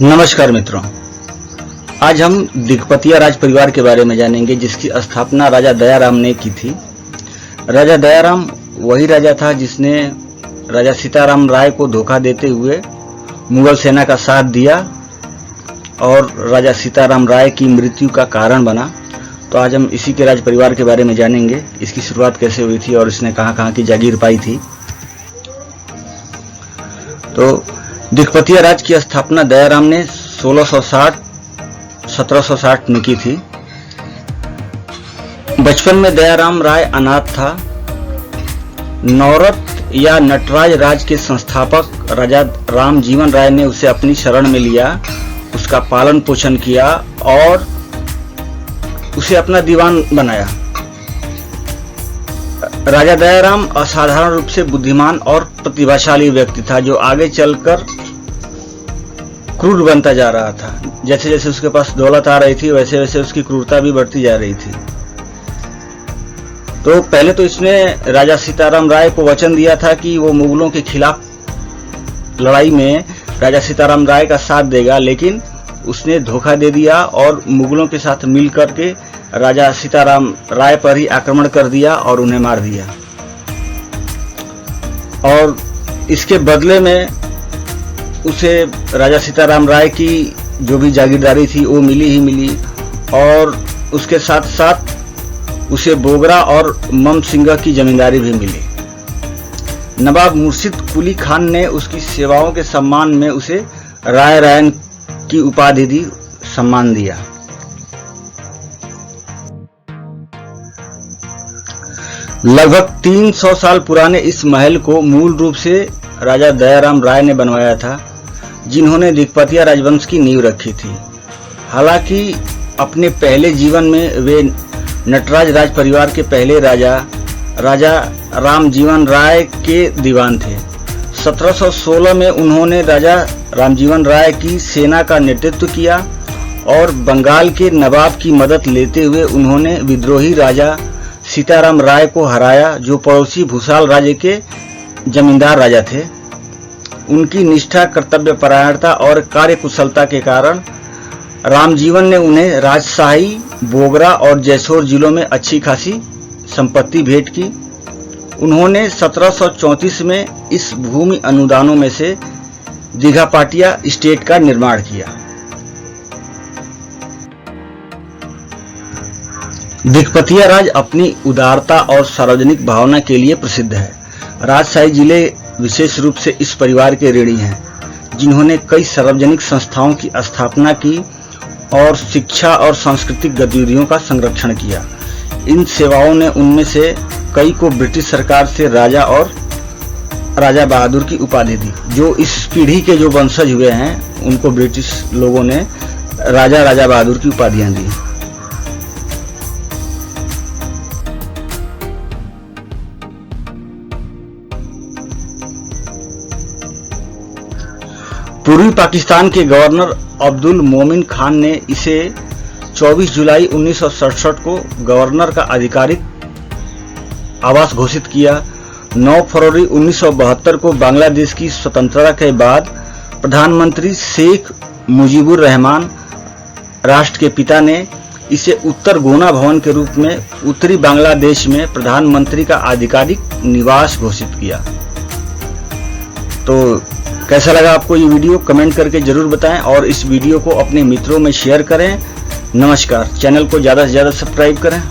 नमस्कार मित्रों, आज हम दिग्पतिया राज परिवार के बारे में जानेंगे जिसकी स्थापना राजा दयाराम ने की थी। राजा दयाराम वही राजा था जिसने राजा सीताराम राय को धोखा देते हुए मुगल सेना का साथ दिया और राजा सीताराम राय की मृत्यु का कारण बना। तो आज हम इसी के राज परिवार के बारे में जानेंगे, इसकी शुरुआत कैसे हुई थी और इसने कहां-कहां की जागीर पाई थी। तो दिग्पतिया राज की स्थापना दयाराम ने 1760 में की थी। बचपन में दयाराम राय अनाथ था। नौरत या नटराज राज के संस्थापक राजा राम जीवन राय ने उसे अपनी शरण में लिया, उसका पालन पोषण किया और उसे अपना दीवान बनाया। राजा दयाराम असाधारण रूप से बुद्धिमान और प्रतिभाशाली व्यक्ति था जो आगे चलकर क्रूर बनता जा रहा था। जैसे जैसे उसके पास दौलत आ रही थी वैसे वैसे उसकी क्रूरता भी बढ़ती जा रही थी। तो पहले तो इसने राजा सीताराम राय को वचन दिया था कि वो मुगलों के खिलाफ लड़ाई में राजा सीताराम राय का साथ देगा, लेकिन उसने धोखा दे दिया और मुगलों के साथ मिलकर के राजा सीताराम राय पर ही आक्रमण कर दिया और उन्हें मार दिया। और इसके बदले में उसे राजा सीताराम राय की जो भी जागीरदारी थी वो मिली ही मिली और उसके साथ साथ उसे बोगरा और मम सिंह की जमींदारी भी मिली। नवाब मुर्शिद कुली खान ने उसकी सेवाओं के सम्मान में उसे राय रायन की उपाधि दी, सम्मान दिया। लगभग 300 साल पुराने इस महल को मूल रूप से राजा दयाराम राय ने बनवाया था, जिन्होंने दिग्पतिया राजवंश की नींव रखी थी। हालांकि अपने पहले जीवन में वे नटराज राज परिवार के पहले राजा राम जीवन राय के दीवान थे। 1716 में उन्होंने राजा रामजीवन राय की सेना का नेतृत्व किया और बंगाल के नवाब की मदद लेते हुए उन्होंने विद्रोही राजा सीताराम राय को हराया, जो पड़ोसी भूसाल राज्य के जमींदार राजा थे। उनकी निष्ठा, कर्तव्यपरायणता और कार्यकुशलता के कारण रामजीवन ने उन्हें राजशाही, बोगरा और जैसोर जिलों में अच्छी खासी संपत्ति भेंट की। उन्होंने 1734 में इस भूमि अनुदानों में से दीघा पाटिया स्टेट का निर्माण किया। दिग्पतिया राज अपनी उदारता और सार्वजनिक भावना के लिए प्रसिद्ध है। राजशाही जिले विशेष रूप से इस परिवार के ऋणी हैं, जिन्होंने कई सार्वजनिक संस्थाओं की स्थापना की और शिक्षा और सांस्कृतिक गतिविधियों का संरक्षण किया। इन सेवाओं ने उनमें से कई को ब्रिटिश सरकार से राजा और राजा बहादुर की उपाधि दी। जो इस पीढ़ी के जो वंशज हुए हैं उनको ब्रिटिश लोगों ने राजा बहादुर की उपाधियां दी। पूर्वी पाकिस्तान के गवर्नर अब्दुल मोमिन खान ने इसे 24 जुलाई 1967 को गवर्नर का आधिकारिक आवास घोषित किया। 9 फरवरी 1972 को बांग्लादेश की स्वतंत्रता के बाद प्रधानमंत्री शेख मुजीबुर रहमान राष्ट्र के पिता ने इसे उत्तर गोना भवन के रूप में उत्तरी बांग्लादेश में प्रधानमंत्री का आधिकारिक निवास घोषित किया। तो कैसा लगा आपको ये वीडियो, कमेंट करके जरूर बताएं और इस वीडियो को अपने मित्रों में शेयर करें। नमस्कार। चैनल को ज़्यादा से ज़्यादा सब्सक्राइब करें।